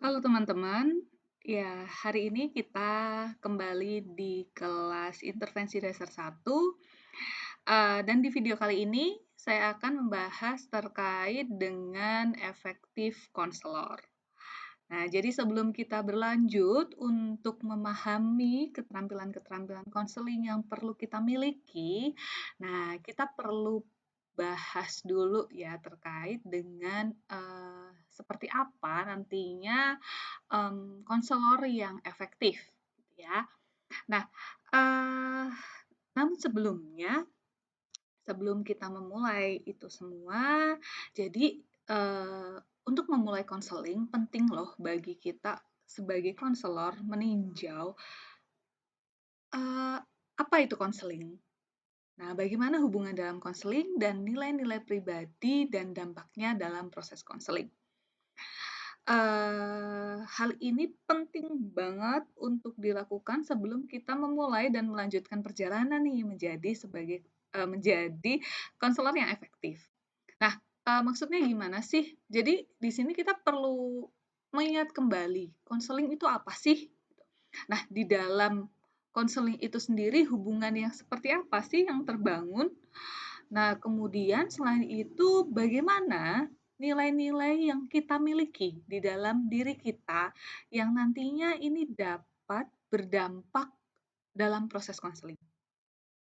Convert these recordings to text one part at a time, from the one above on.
Halo teman-teman, ya hari ini kita kembali di kelas intervensi dasar 1, dan di video kali ini saya akan membahas terkait dengan efektif konselor. Nah, jadi sebelum kita berlanjut untuk memahami keterampilan-keterampilan konseling yang perlu kita miliki, nah kita perlu bahas dulu ya terkait dengan, seperti apa nantinya konselor yang efektif, gitu ya. Nah, eee, namun sebelum kita memulai itu semua, jadi, untuk memulai konseling penting loh bagi kita sebagai konselor meninjau, eee, apa itu konseling. Nah, bagaimana hubungan dalam konseling dan nilai-nilai pribadi dan dampaknya dalam proses konseling. Hal ini penting banget untuk dilakukan sebelum kita memulai dan melanjutkan perjalanan nih menjadi konselor yang efektif. Nah, maksudnya gimana sih? Jadi di sini kita perlu mengingat kembali, konseling itu apa sih? Nah, di dalam konseling itu sendiri hubungan yang seperti apa sih yang terbangun? Nah, kemudian selain itu bagaimana nilai-nilai yang kita miliki di dalam diri kita yang nantinya ini dapat berdampak dalam proses konseling.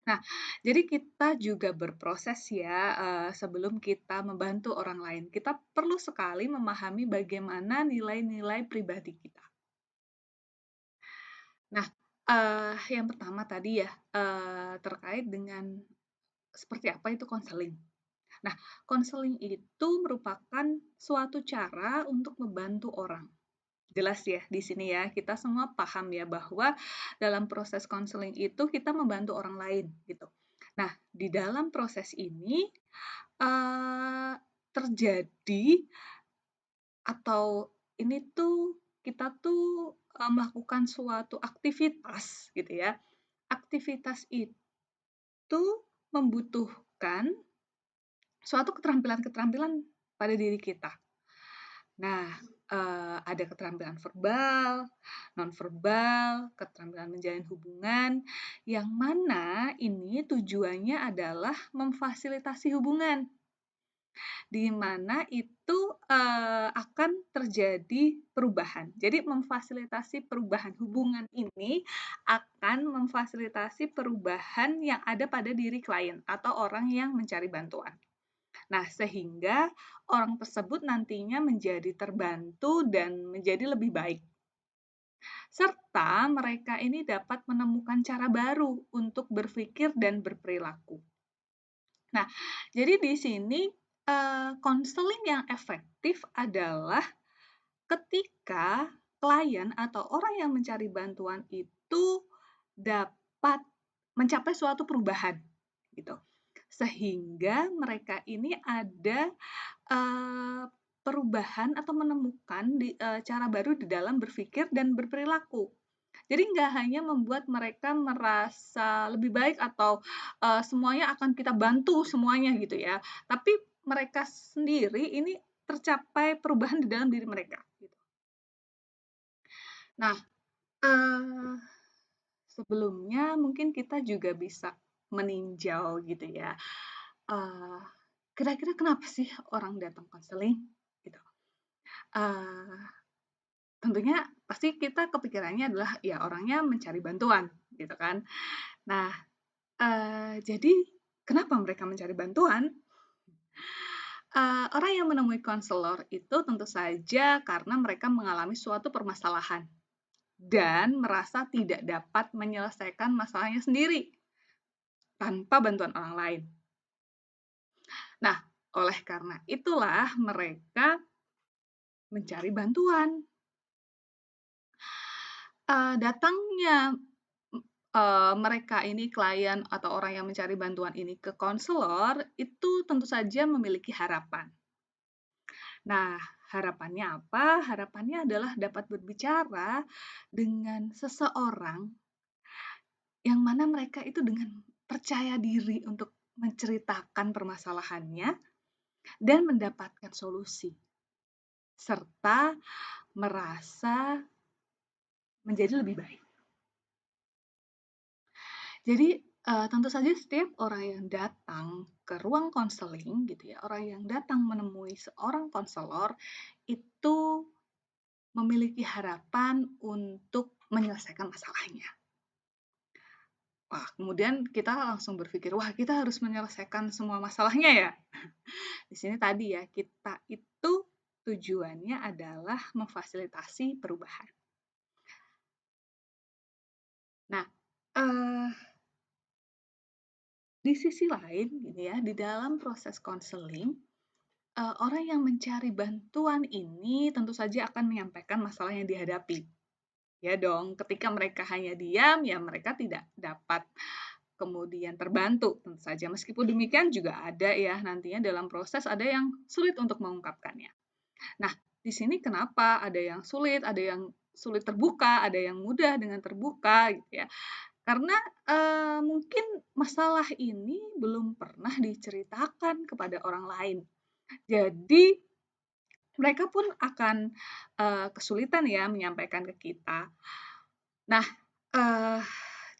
Nah, jadi kita juga berproses ya, sebelum kita membantu orang lain. Kita perlu sekali memahami bagaimana nilai-nilai pribadi kita. Nah, yang pertama tadi ya, terkait dengan seperti apa itu konseling. Nah, konseling itu merupakan suatu cara untuk membantu orang. Jelas ya di sini ya, kita semua paham ya bahwa dalam proses konseling itu kita membantu orang lain gitu. Nah, di dalam proses ini, terjadi atau ini tuh kita tuh, melakukan suatu aktivitas gitu ya. Aktivitas itu membutuhkan suatu keterampilan-keterampilan pada diri kita. Nah, ada keterampilan verbal, nonverbal, keterampilan menjalin hubungan, yang mana ini tujuannya adalah memfasilitasi hubungan, di mana itu, akan terjadi perubahan. Jadi memfasilitasi perubahan hubungan ini akan memfasilitasi perubahan yang ada pada diri klien atau orang yang mencari bantuan. Nah, sehingga orang tersebut nantinya menjadi terbantu dan menjadi lebih baik. Serta mereka ini dapat menemukan cara baru untuk berpikir dan berperilaku. Nah, jadi di sini, konseling yang efektif adalah ketika klien atau orang yang mencari bantuan itu dapat mencapai suatu perubahan, gitu. Sehingga mereka ini ada perubahan atau menemukan cara baru di dalam berpikir dan berperilaku. Jadi nggak hanya membuat mereka merasa lebih baik atau, semuanya akan kita bantu semuanya gitu ya, tapi mereka sendiri ini tercapai perubahan di dalam diri mereka, gitu. Nah, eee, sebelumnya mungkin kita juga bisa meninjau gitu ya, eee, kira-kira kenapa sih orang datang konseling, gitu. Eee, Tentunya pasti kita kepikirannya adalah ya orangnya mencari bantuan gitu kan. Nah, jadi kenapa mereka mencari bantuan? Orang yang menemui konselor itu tentu saja karena mereka mengalami suatu permasalahan dan merasa tidak dapat menyelesaikan masalahnya sendiri tanpa bantuan orang lain. Nah, oleh karena itulah mereka mencari bantuan. Datangnya, mereka ini klien atau orang yang mencari bantuan ini ke konselor, itu tentu saja memiliki harapan. Nah, harapannya apa? Harapannya adalah dapat berbicara dengan seseorang yang mana mereka itu dengan percaya diri untuk menceritakan permasalahannya dan mendapatkan solusi, serta merasa menjadi lebih baik. Jadi, tentu saja setiap orang yang datang ke ruang konseling gitu ya, orang yang datang menemui seorang konselor itu memiliki harapan untuk menyelesaikan masalahnya. Wah, kemudian kita langsung berpikir, "Wah, kita harus menyelesaikan semua masalahnya ya?" Di sini tadi ya, kita itu tujuannya adalah memfasilitasi perubahan. Nah, eee, di sisi lain gitu ya, di dalam proses konseling, orang yang mencari bantuan ini tentu saja akan menyampaikan masalah yang dihadapi. Ya dong, ketika mereka hanya diam, ya mereka tidak dapat kemudian terbantu tentu saja. Meskipun demikian juga ada ya nantinya dalam proses ada yang sulit untuk mengungkapkannya. Nah, di sini kenapa ada yang sulit terbuka, ada yang mudah dengan terbuka gitu ya. Karena, mungkin masalah ini belum pernah diceritakan kepada orang lain. Jadi mereka pun akan, kesulitan ya menyampaikan ke kita. Nah, eee,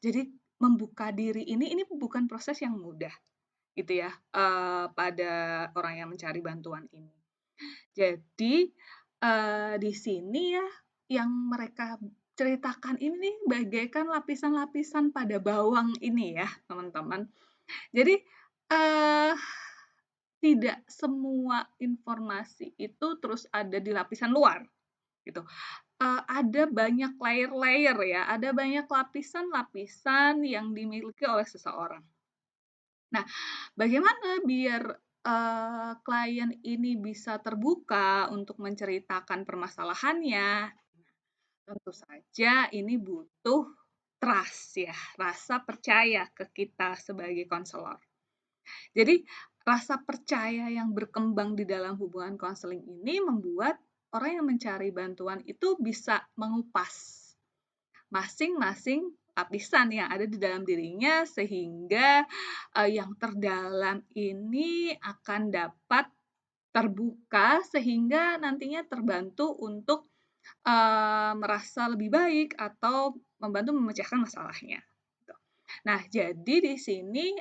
jadi membuka diri ini bukan proses yang mudah gitu ya, pada orang yang mencari bantuan ini. Jadi, di sini ya yang mereka ceritakan ini nih bagaikan lapisan-lapisan pada bawang ini ya, teman-teman. Jadi, eee, tidak semua informasi itu terus ada di lapisan luar gitu. Ada banyak layer-layer ya, ada banyak lapisan-lapisan yang dimiliki oleh seseorang. Nah, bagaimana biar, klien ini bisa terbuka untuk menceritakan permasalahannya? Tentu saja ini butuh trust ya, rasa percaya ke kita sebagai konselor. Jadi, rasa percaya yang berkembang di dalam hubungan konseling ini membuat orang yang mencari bantuan itu bisa mengupas masing-masing lapisan yang ada di dalam dirinya sehingga, yang terdalam ini akan dapat terbuka sehingga nantinya terbantu untuk, merasa lebih baik atau membantu memecahkan masalahnya, gitu. Nah, jadi di sini,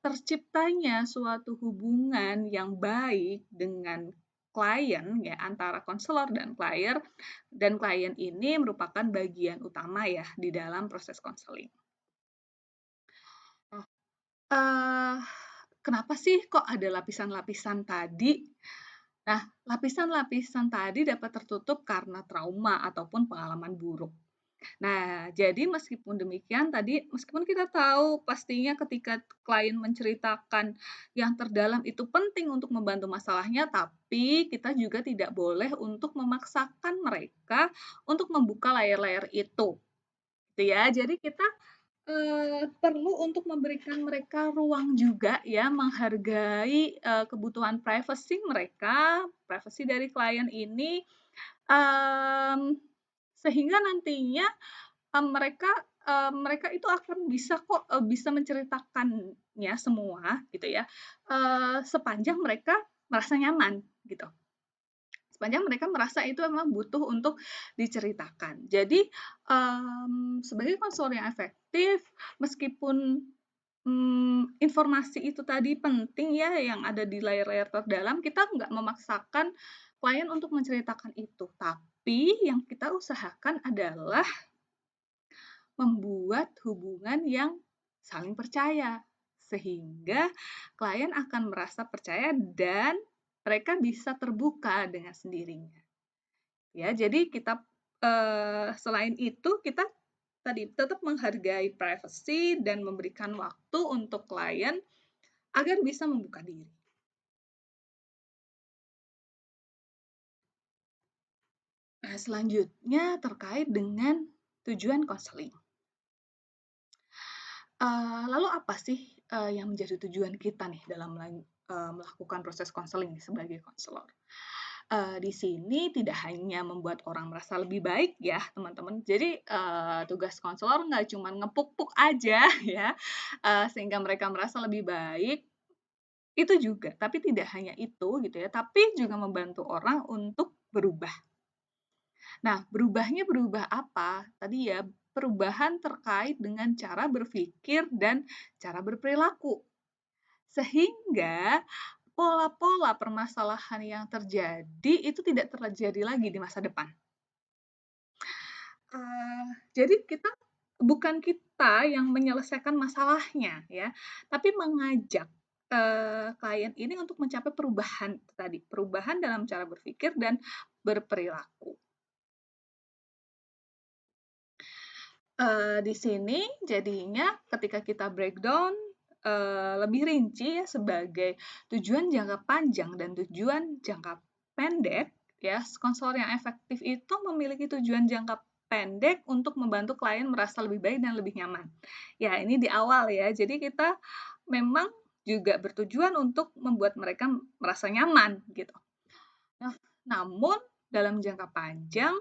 terciptanya suatu hubungan yang baik dengan klien ya, antara konselor dan klien ini merupakan bagian utama ya di dalam proses konseling. Nah, eee, kenapa sih kok ada lapisan-lapisan tadi? Nah, lapisan-lapisan tadi dapat tertutup karena trauma ataupun pengalaman buruk. Nah, jadi meskipun kita tahu pastinya ketika klien menceritakan yang terdalam itu penting untuk membantu masalahnya, tapi kita juga tidak boleh untuk memaksakan mereka untuk membuka layar-layar itu, gitu ya. Jadi kita, perlu untuk memberikan mereka ruang juga ya, menghargai, kebutuhan privasi dari klien ini, mmm, sehingga nantinya mereka itu akan bisa kok, bisa menceritakannya semua gitu ya, sepanjang mereka merasa nyaman gitu. Sepanjang mereka merasa itu memang butuh untuk diceritakan. Jadi, sebagai konselor yang efektif meskipun, informasi itu tadi penting ya yang ada di layar-layar terdalam, kita nggak memaksakan klien untuk menceritakan itu, tapi yang kita usahakan adalah membuat hubungan yang saling percaya, sehingga klien akan merasa percaya dan mereka bisa terbuka dengan sendirinya. Ya, jadi kita, selain itu kita tadi tetap menghargai privasi dan memberikan waktu untuk klien agar bisa membuka diri. Nah, selanjutnya terkait dengan tujuan konseling. Lalu apa sih, yang menjadi tujuan kita nih dalam melakukan proses konseling sebagai konselor? Di sini tidak hanya membuat orang merasa lebih baik ya, teman-teman. Jadi, tugas konselor nggak cuma ngepuk-puk aja ya, sehingga mereka merasa lebih baik, itu juga. Tapi tidak hanya itu gitu ya, tapi juga membantu orang untuk berubah. Nah, berubahnya berubah apa? Tadi ya, perubahan terkait dengan cara berpikir dan cara berperilaku. Sehingga pola-pola permasalahan yang terjadi itu tidak terjadi lagi di masa depan. Jadi bukan kita yang menyelesaikan masalahnya ya, tapi mengajak, klien ini untuk mencapai perubahan tadi, perubahan dalam cara berpikir dan berperilaku. Di sini jadinya ketika kita breakdown, lebih rinci ya sebagai tujuan jangka panjang dan tujuan jangka pendek ya, konselor yang efektif itu memiliki tujuan jangka pendek untuk membantu klien merasa lebih baik dan lebih nyaman. Ya ini di awal ya, jadi kita memang juga bertujuan untuk membuat mereka merasa nyaman gitu. Nah, namun dalam jangka panjang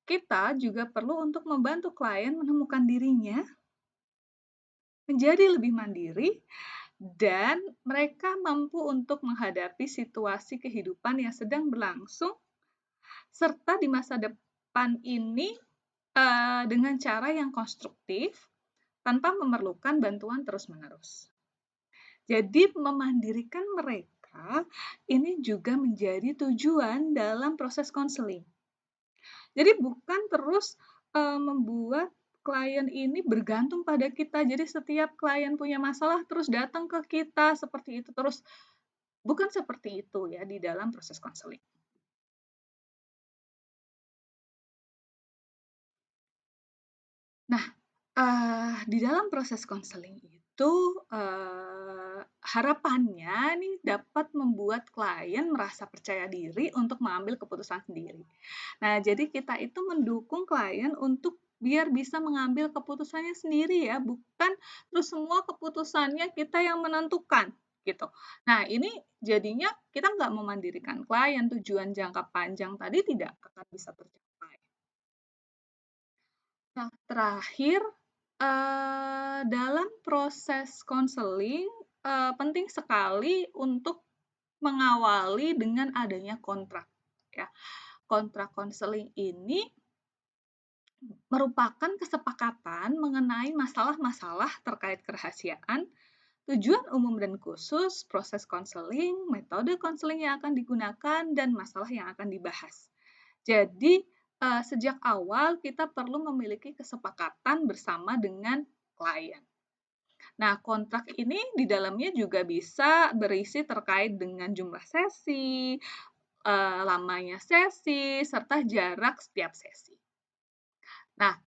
kita juga perlu untuk membantu klien menemukan dirinya, menjadi lebih mandiri, dan mereka mampu untuk menghadapi situasi kehidupan yang sedang berlangsung, serta di masa depan ini dengan cara yang konstruktif, tanpa memerlukan bantuan terus-menerus. Jadi memandirikan mereka ini juga menjadi tujuan dalam proses konseling. Jadi bukan terus membuat klien ini bergantung pada kita. Jadi setiap klien punya masalah terus datang ke kita seperti itu terus. Bukan seperti itu ya di dalam proses konseling. Nah, di dalam proses konseling itu, harapannya nih dapat membuat klien merasa percaya diri untuk mengambil keputusan sendiri. Nah, jadi kita itu mendukung klien untuk biar bisa mengambil keputusannya sendiri ya, bukan terus semua keputusannya kita yang menentukan, gitu. Nah, ini jadinya kita nggak memandirikan klien, tujuan jangka panjang tadi tidak akan bisa tercapai. Nah, terakhir, dalam proses konseling, penting sekali untuk mengawali dengan adanya kontrak, ya. Kontrak konseling ini merupakan kesepakatan mengenai masalah-masalah terkait kerahasiaan, tujuan umum dan khusus, proses konseling, metode konseling yang akan digunakan, dan masalah yang akan dibahas. Jadi, sejak awal kita perlu memiliki kesepakatan bersama dengan klien. Nah, kontrak ini di dalamnya juga bisa berisi terkait dengan jumlah sesi, lamanya sesi, serta jarak setiap sesi. Nah,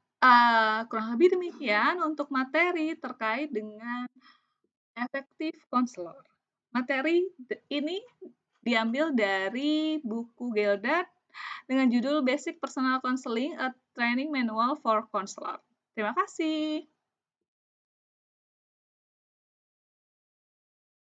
kurang lebih demikian untuk materi terkait dengan efektif konselor. Materi ini diambil dari buku Geldart dengan judul Basic Personal Counseling, a Training Manual for Counselor. Terima kasih.